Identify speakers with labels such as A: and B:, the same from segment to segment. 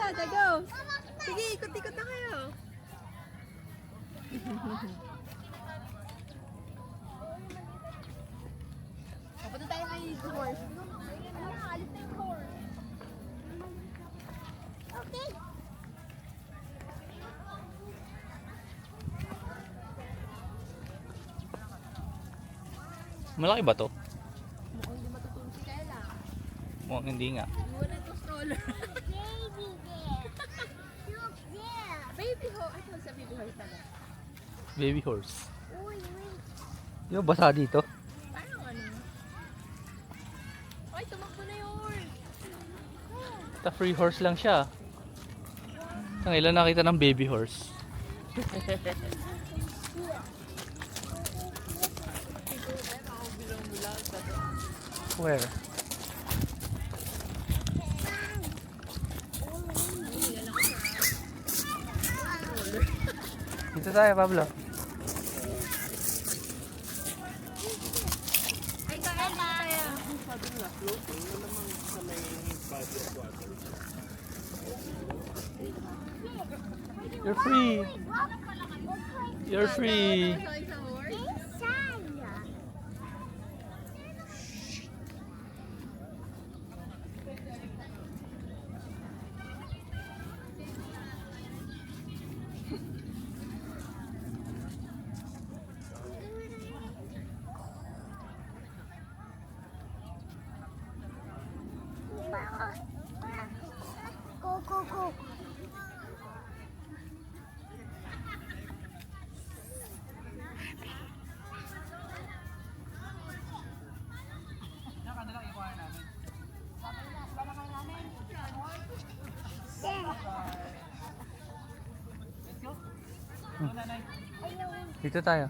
A: Dada, go! Sige, ikot-ikot na kayo. Papunta tayo kay horse. Alis na yung horse. Okay.
B: Malaki ba to?
A: Mukhang hindi matutulog si Kayla.
B: Mukhang hindi nga.
A: Iwan na itong stroller.
C: Baby there. Look there.
A: Baby horse. Ay, sa baby horse talaga.
B: Baby horse.
C: Uy, wait.
B: Di ba basa dito?
A: Parang ano? Ay, tumakbo na yung horse.
B: Ta free horse lang siya. Ang ilan nakita ng baby horse? Where? Dito tayo, Pablo.
A: Ay, Kayla.
B: You're free. You're free.
A: Sorry sa horse.
C: Inside. Go, go, go.
B: Dito tayo.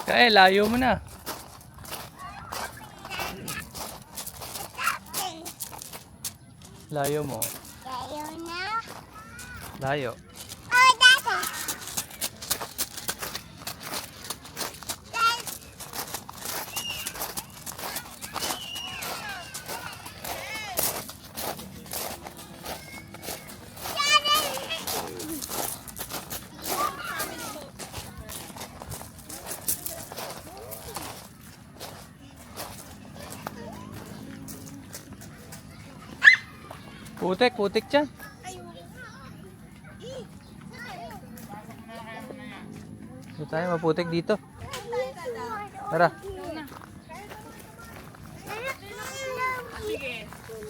B: Kaya layo mo na. Layo mo.
C: Ayaw na.
B: Layo.
C: Oh, Dada.
B: Putik, putik dyan. Dito tayo, maputik dito. Tara.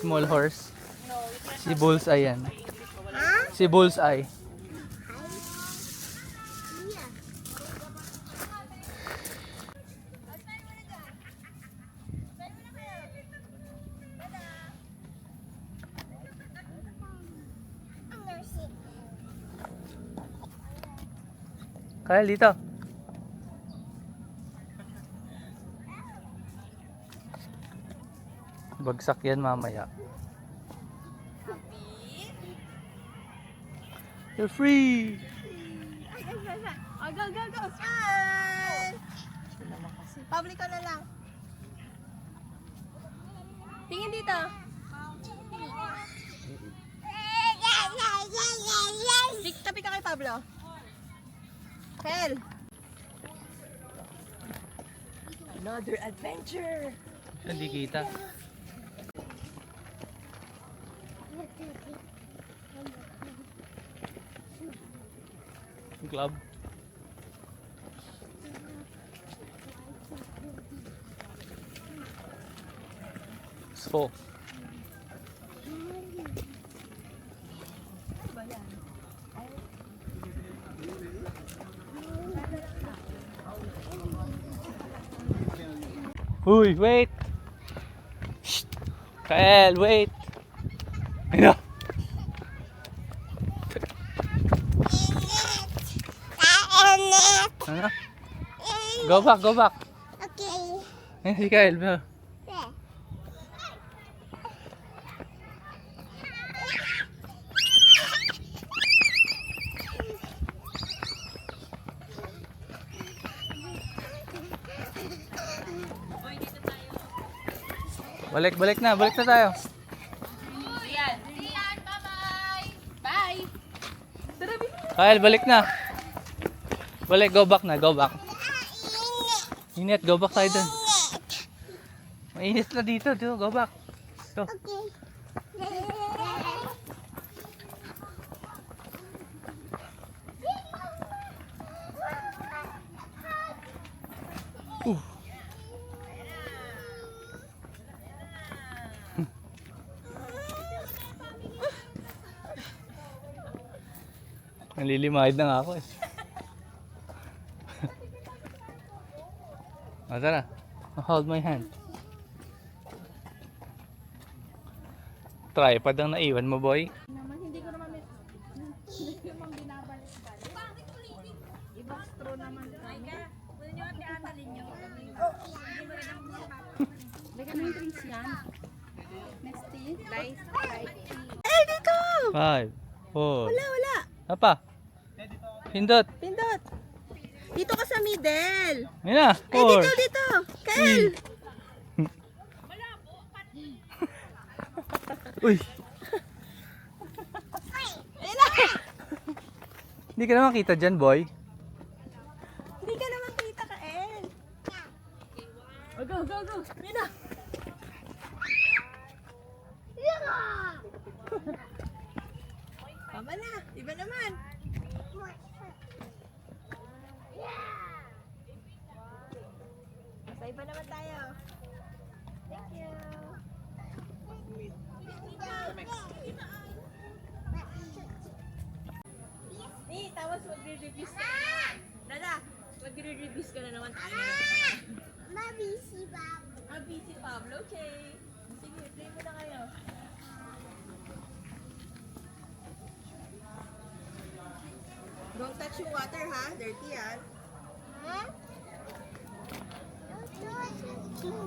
B: Small horse. Si Bullseye yan. Si Bullseye. Kyle, dito. Bagsak yan mamaya. You're free!
A: Oh, go, go, go. Smile! Public ka na lang. Tingin dito. Tabi ka kay Pablo. Kel. Another adventure.
B: Hindi kita. Club. It's full. Uy, wait! Shh! Kael, wait! Ayun na! Ano? Go back, go back!
C: Okay.
B: Ayun si Kael. Balik na tayo.
A: Ayan. Ayan, bye-bye. Bye. Tara, Bibi.
B: Kyle, balik na. Balik, go back na, go back. Init, go back tayo dun. Mainit na dito, go back. Go.
C: Okay.
B: Nalilimahid na nga ako eh. O, tara. Hold my hand. Tripod ang naiwan mo, boy.
A: Naman, hindi ko naman binabalik-balik. Ibang straw naman. Ay ka, pwede nyo ang tiatalin nyo. Lagyan ng drinks yan. Next tea. Slice. Eh, dito!
B: 5, 4.
A: Wala.
B: Apa? Pindot.
A: Pindot. Dito ka sa middle.
B: Yan na. 4.
A: Dito. Kael.
B: Uy. Hindi ka naman kita dyan, boy.
A: Hindi ka naman kita, Kael. Oh, go. Mina. Tama na. Iba naman. Sa iba naman tayo. Thank you. Tapos magre-reviews ka na naman. Dada, magre-reviews ka na naman.
C: Mabisi ba?
A: Busy Pablo, okay. Sige, play mo na kayo. Don't touch yung water ha, dirty yan.
C: Huh?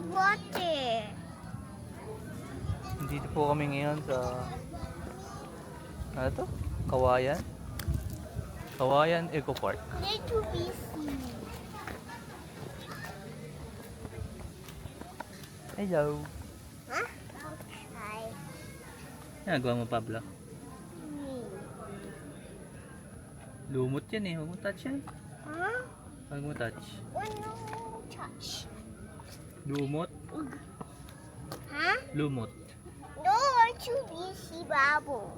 C: Water.
B: Dito po kami ngayon sa ano to? Kawayan Eco Park.
C: They're too busy.
B: Hello.
C: Huh? Okay.
B: Nagawa mo, Pablo?
C: Me.
B: Lumot yan eh. Huwag mo touch yan.
C: Huh?
B: Huwag mo touch.
C: Oh, no touch.
B: Lumot.
C: Huh?
B: Lumot.
C: No, we're too busy, Babu.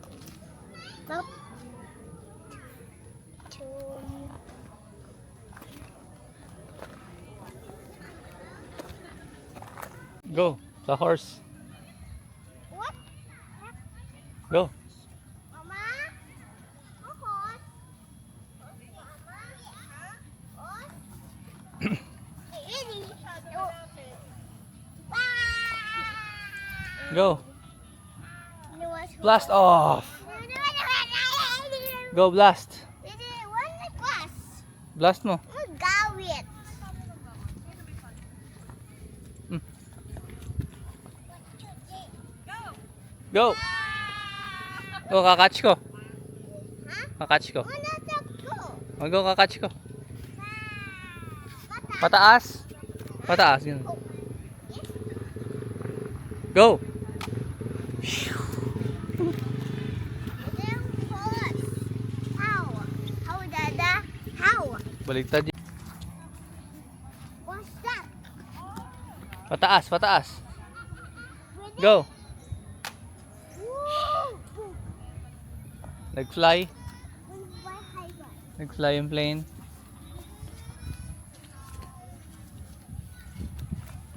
C: Nope.
B: Go. Sa horse.
C: What?
B: Go.
C: Mama? A horse? Mama? Horse? Really? No.
B: Go. Blast off. Go blast. Blast mo.
C: Gawit.
B: Go. Go, kakatch ko.
C: Huh?
B: Kakatch ko.
C: Wala sa ko.
B: Go, kakatch ko. Pataas. Pataas. Yun. Go.
C: How, Dada? How?
B: Baliktad.
C: What's that?
B: Pataas, pataas. Go.
C: Woo!
B: Nag-fly. Nag-fly yung plane.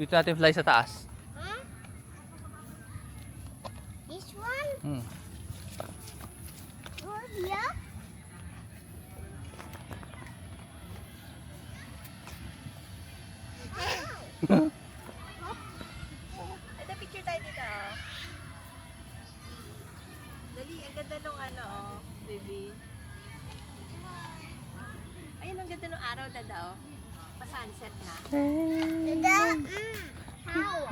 B: Dito natin fly sa taas.
C: Huh? This one?
B: Hmm.
C: Or here?
A: Ito, picture tayo dito. Dali, ang ganda nung ano, baby. Ayun, ang ganda nung araw, Dada, oh. Pa-sunset na.
C: Dada? How?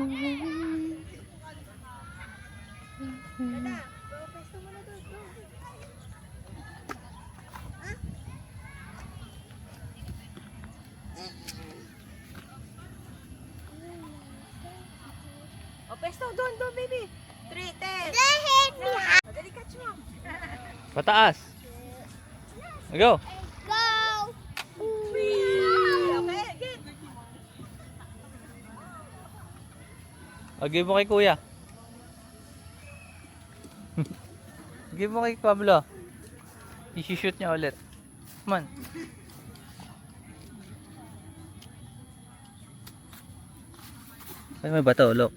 A: Dada, go, pesto mo na doon. Go. O, pesto, doon, baby. 3, 10.
C: Let me have.
A: Madali, catch mo.
B: Pataas. Go.
C: Go.
A: Okay, again.
B: Give mo kay kuya. Give mo kay Pablo. I-shoot niya ulit. Come on. Ay, may bato, look.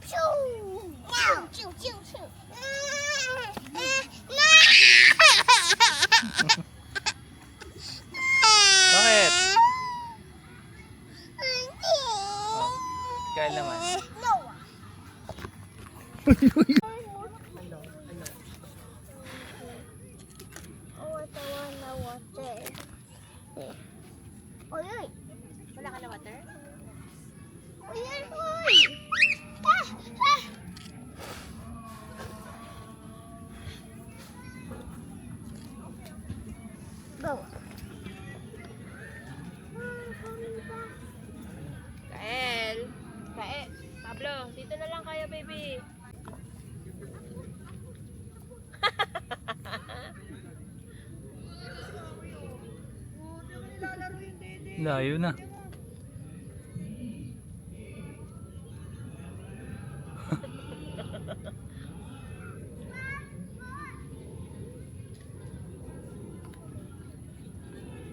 C: Choo. Now, choo, choo, choo.
B: Bakit? Kaya naman.
C: No. Water. Oy, oy.
A: Wala ka na water?
C: Oy, oy, oy. Ah, ah. Go.
A: Kael. Pablo, dito na lang kaya, baby.
B: Layo na.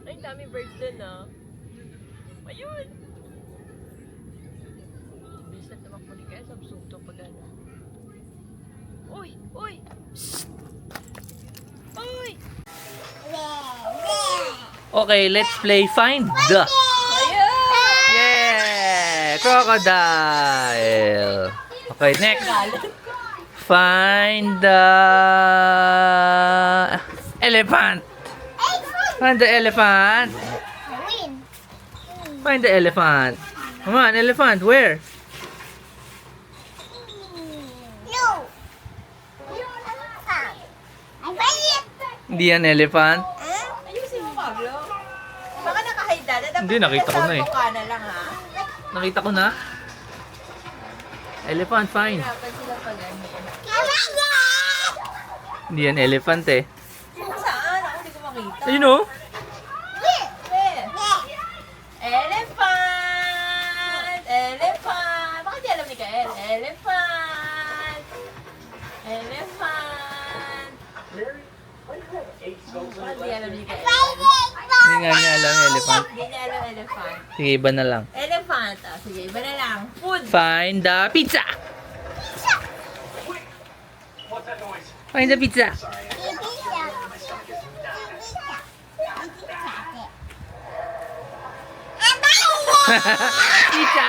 A: Ay, dami birds dun, ah. Ayun. Bilis na tumakbo ni Kaya. Sabsugto pag ano. Uy! Uy! Psst! Uy!
B: Okay, let's play Find the.
A: Ayun!
B: Yeah! Crocodile. Okay, next. Find the elephant. Find the elephant.
C: Win.
B: Find the elephant. Come on, elephant. Where?
C: No. I find it.
B: Hindi yan elephant.
A: Ayusin mo, Pablo. Baka nakahida.
B: Hindi, nakita ko na eh.
A: Ka na lang, ha?
B: Nakita ko na. Elephant, fine.
A: Hirapan sila pag ano.
C: I find it.
B: Hindi yan elephant eh.
A: Saan? Ako hindi ko makita.
B: Ayun oh.
A: Where? Elephant! Elephant! Bakit di alam ni Kael? Elephant! Elephant! Bakit di alam ni Kael?
B: Hindi nga niya alam yung elephant.
A: Hindi niya alam elephant.
B: Sige, iba na lang.
A: Elephant! Ah, sige, iba na lang. Food!
B: Find the pizza. Find the pizza. Pizza.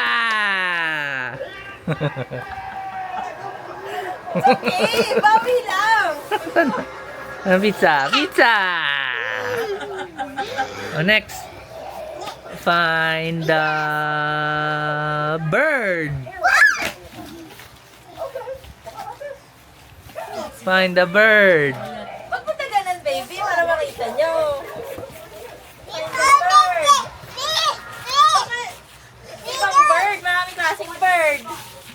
A: Eh, bawi lang!
B: Pizza, pizza. Oh, next. Find the bird. Find the bird.
A: Wag mo tagalan, baby, para makita nyo. Find the bird! Ibang bird! Maraming klaseng bird!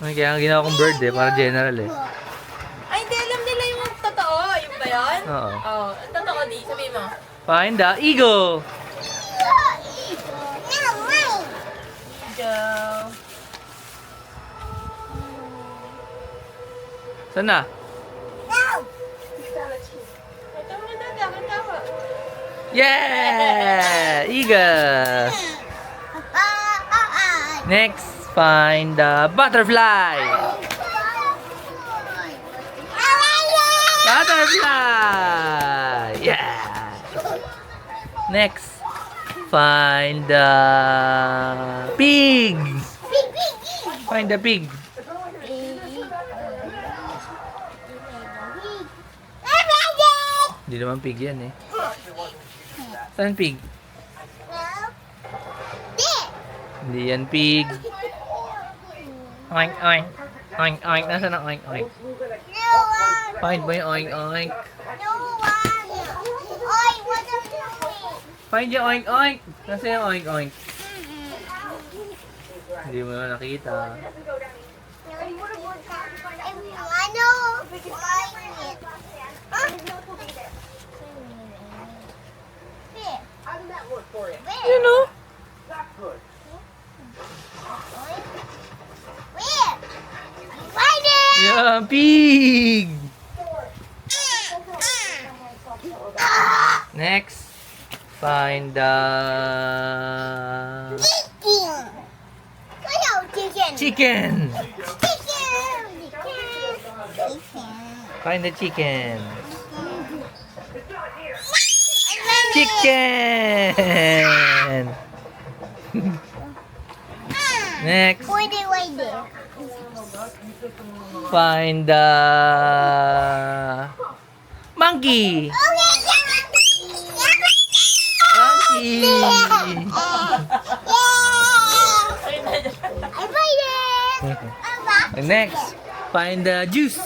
B: Ay, kaya ang ginawa kong bird eh, para general eh.
A: Ay, hindi alam nila yung totoo. Yung ba yun?
B: Oo.
A: Oo. Ang totoo di. Sabihin mo.
B: Find the eagle.
A: Go.
B: Saan na?
A: Ito mo na dada. Ang tawa.
B: Yeah! Eagle. Next, find the butterfly. Butterfly. Yeah. Next, find the pig. Find the pig. Hindi naman pig yan eh. Saan pig? Hindi yan pig. Oink, oink. Oink, oink. Nasaan ang oink, oink? Find mo yung oink oink.
C: No one. Oi, what are you doing?
B: Find yung oink oink. Nasa yung oink oink? Hindi mo na nakita.
C: I know. Find it. Where?
B: You know?
C: Where? Find it.
B: Yeah, pig! Next, find the
C: Chicken. Hello, chicken.
B: chicken.
C: Chicken.
B: Find the chicken.
C: Chicken.
B: Chicken! Next,
C: Wait there.
B: find the monkey. Monkey!
C: I find it.
B: And next, find the juice.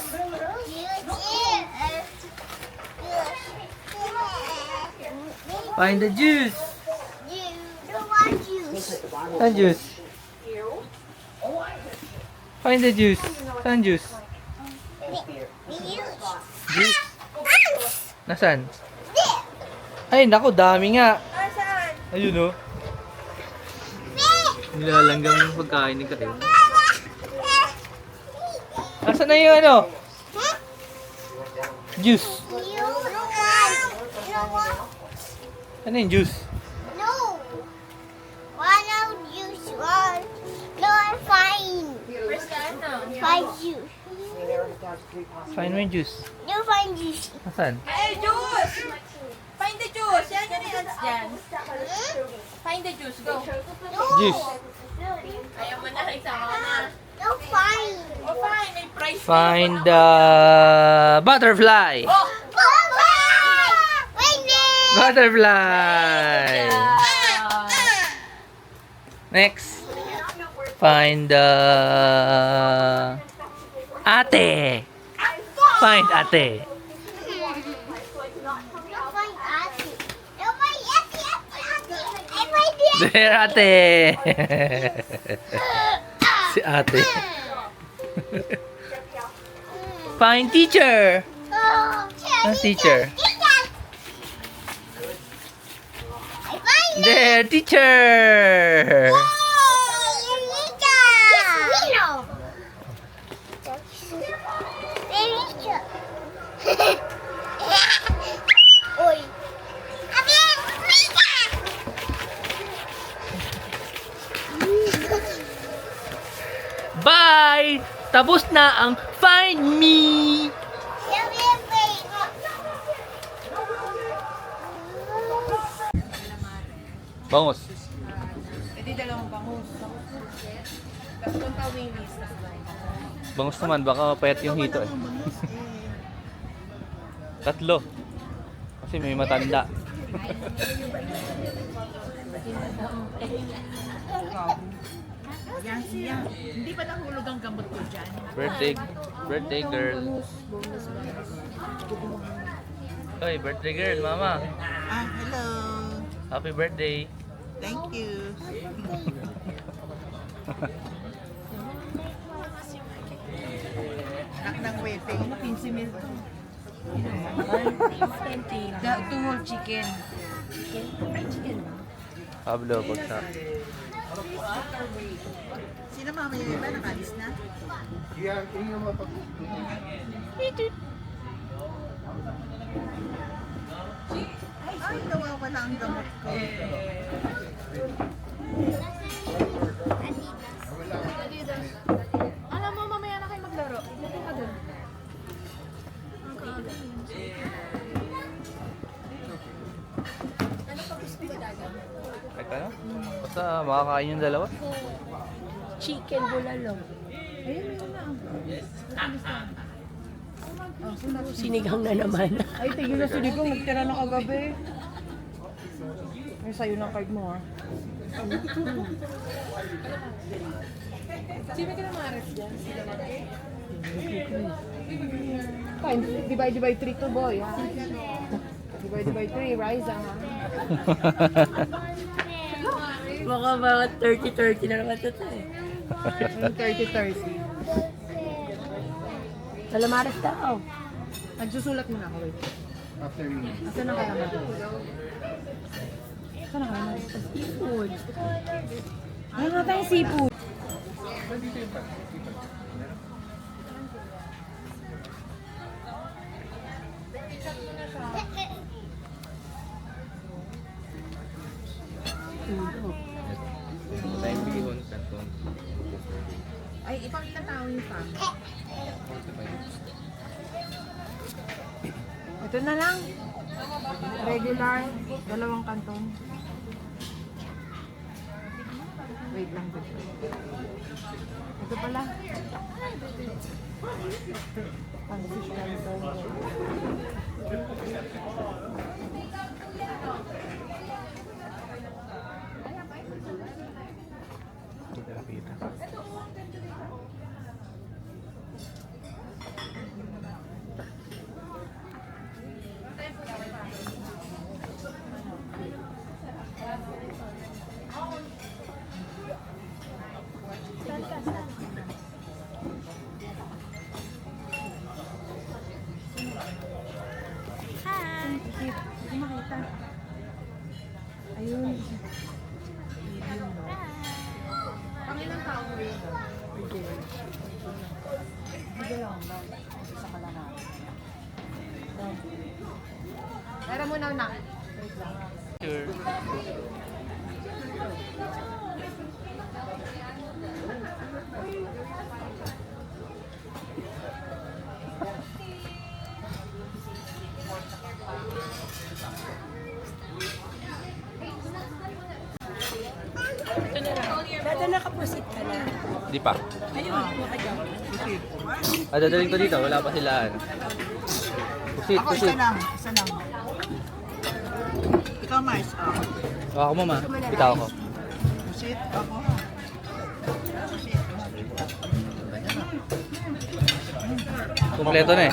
B: Find the juice. Saan juice? Find the juice. Saan juice? Juice. Nasaan? Ay, naku, dami nga. Ayun, oh. Nilalanggam yung pagkain ni Karin. Nasaan na yung ano? Juice. Ano yung juice?
C: No. One of juice. One. No, I'm fine.
A: Where's the ano?
C: Find juice.
B: Find mo yung juice.
C: No, find juice.
B: Nasaan?
A: Hey, juice! Find the juice! Yan yung ads dyan. Find the juice, go.
C: No.
B: Juice.
A: Ayaw mo na, isama ka na.
C: No, fine.
A: Oh, fine, may price.
B: Find the butterfly.
A: Oh!
C: Papa! Wait there.
B: Butterfly. Next. Find the ate. Find ate.
C: No, find Ate. No, find Ate. I find it.
B: There, ate. Si ate. Find teacher.
C: Oh,
B: Teacher.
C: I find it.
B: There, teacher.
C: Oi.
B: Bye! Tapos na ang Find Me! Bangus.
A: Pwede dalawang bangus. Tatlong kawilis.
B: Bangus naman, baka mapayat yung hito eh. Tatlo. Kasi may matanda.
A: Yan siya. Hindi pa nahulog ang gamot ko dyan.
B: Birthday girl. Hoy, birthday girl, mama.
D: Hello.
B: Happy birthday.
D: Thank you. Anak ng wedding. 15 mil to.
A: The two whole chicken.
B: Pablo, bagsak.
D: Sino mama yung iba? Nakalis na? Ay, nawawala ang gamot ko.
A: Alam mo, mamaya na kayo maglaro. Lagay ka dun.
B: Kahit ano? Basta makakain yung dalawa.
A: Chicken bulalo. Sinigang na naman.
E: Ay, tigil na sinigang. Nagtira na kagabi. Ay, sa'yo na card mo, ha?
A: Sino ka na maris dyan? Sila na.
E: Fine, divide by 3 to boy, ha? Divide by 3, Riza, ha?
A: Baka mga 30-30 na naman ito eh.
E: 30-30.
A: Calamares daw.
E: Nagsusulat muna ako, wait. Asan ang kalaman? Asan ang kalaman?
A: Seafood.
E: Ano nga tayong seafood? Ay, ipakita tao yung pa. Ito na lang. Regular, 2 kanton. Wait lang dito. Ito pala. Panfish canton. Hindi makita. Ayun. Pangilang tao mo yun? Hindi lang. Isa ka lang. Pero muna na. Wait lang.
B: Sure.
A: Dada nakapusit ka na.
B: Di pa.
A: Ayun, nakagaw.
B: Dadaling ko dito, wala pa sila. Pusit,
D: Ako
B: pusit.
D: isa lang. Ikaw, Mais.
B: Ako mo ma, bitaw ko.
D: Pusit. Ako.
B: Kompleto na eh.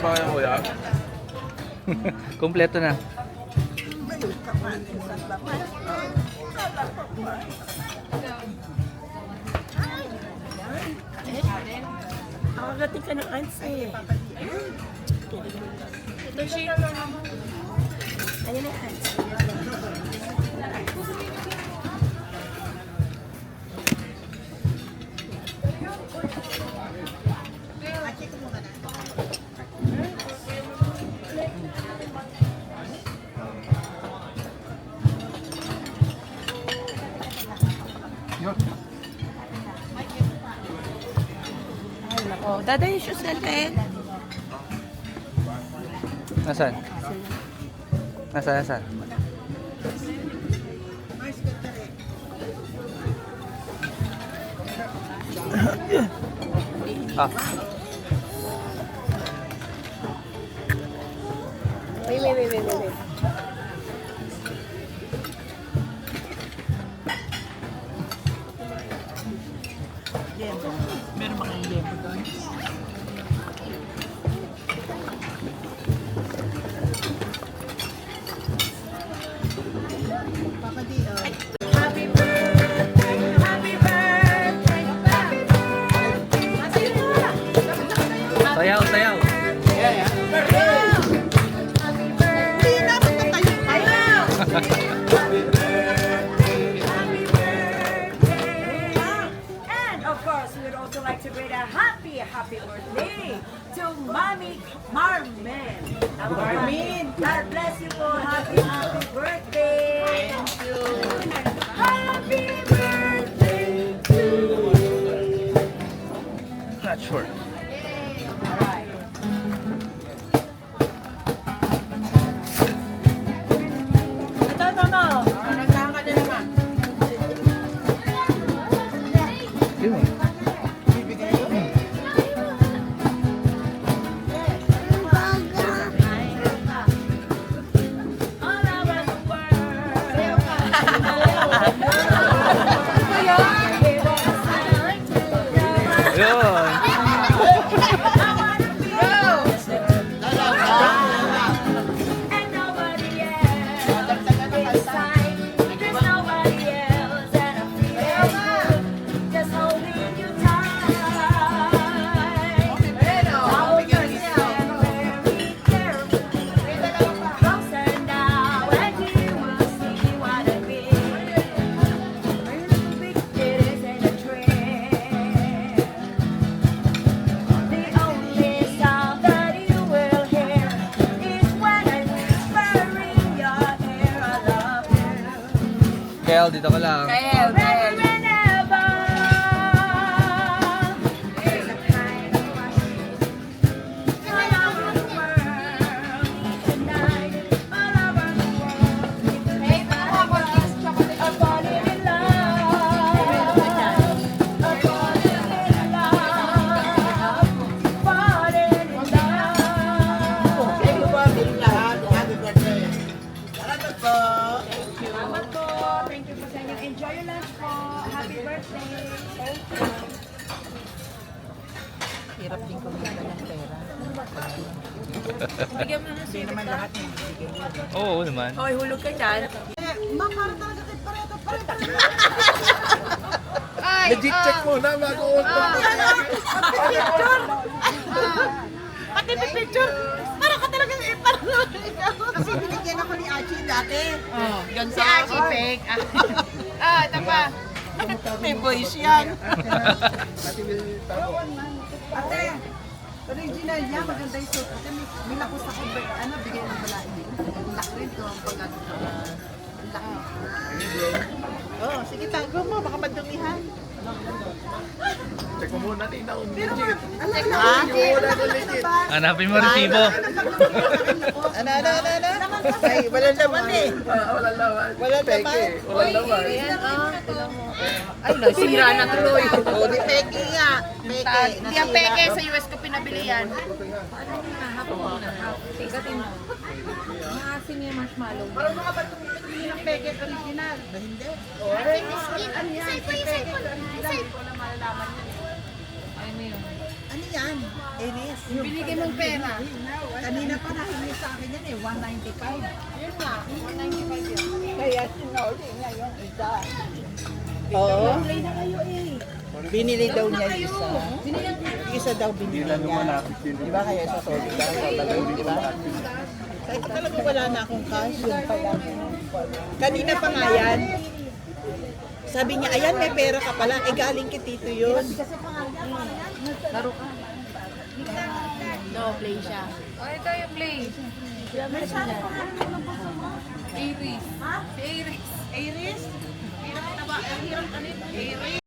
B: Kompleto na.
A: Nakagating ka ng ansa eh. Ito siya. Ano na ansa? Oh, dada yung shoes natin.
B: Nasaan? Nasaan?
D: Mais ka tali.
B: Ah,
A: Wait.
D: Yembo. Meron ba kayong yembo doon? Papa Di,
B: sayaw, sayaw.
D: Hindi na, magtatayo tayo.
F: And of course, we would also like to greet a happy birthday to Mommy Marmen. Marmin, God bless you po. Happy birthday. Thank you. Happy birthday to you.
B: Not sure. Yun. Yun. daw, dito ka lang.
A: Kael, Kael.
F: Salamat po. Thank you po sa inyo. Enjoy your lunch po. Happy birthday. Thank you.
D: Hirap din kumita ng pera.
A: Bigyan mo na
D: Hindi naman lahat ng bibigay niya.
B: Oo naman.
A: Hoy, hulog ka dyan.
D: Ma, para talaga kay pareto.
A: Ay,
G: Legit check muna bago
D: Pati may picture. Para ka talagang Kasi binigyan ako ni Archie dati.
A: si Archie fake. Ito pa.
D: May voice yan. Ate, original niya, maganda yung suit. Ate, may lakos ako, bigay ng balain. Lak rin to, ang pag-lak. Oh, sige, tago mo, baka madumihan.
G: Check mo muna din ako.
D: Alam na,
G: legit.
B: Hanapin mo resibo.
D: Ano? Ay, wala naman eh.
G: Wala lawan.
D: Wala naman.
G: Wala lawan.
A: Ay, nasira na tuloy.
D: Oh, di peke nga. Peke.
A: Hindi ang peke, sa US ko pinabili yan. Maasim yung marshmallow.
D: Ang peke original. Hindi. Ano yan? Iris.
A: Binigay mong pera.
D: Kanina pa nahingi sa akin yan eh, 195.
A: Yun nga, 195 yun.
D: Kaya sinuli niya yung isa. Oo. Binili daw niya yung isa. Yung isa daw binili niya. Di ba kaya sa sorry daw? Di ba? Kaya talaga wala na akong cash. Yun pa lang. Kanina pa nga yan. Sabi niya, ayan may pera ka pala. Eh galing kay Tito yun.
A: Laro ka. No, play siya. Oh, ito yung play. Iris. Si Iris.
D: Iris? Hirap na ba? Hirap ka nito. Iris?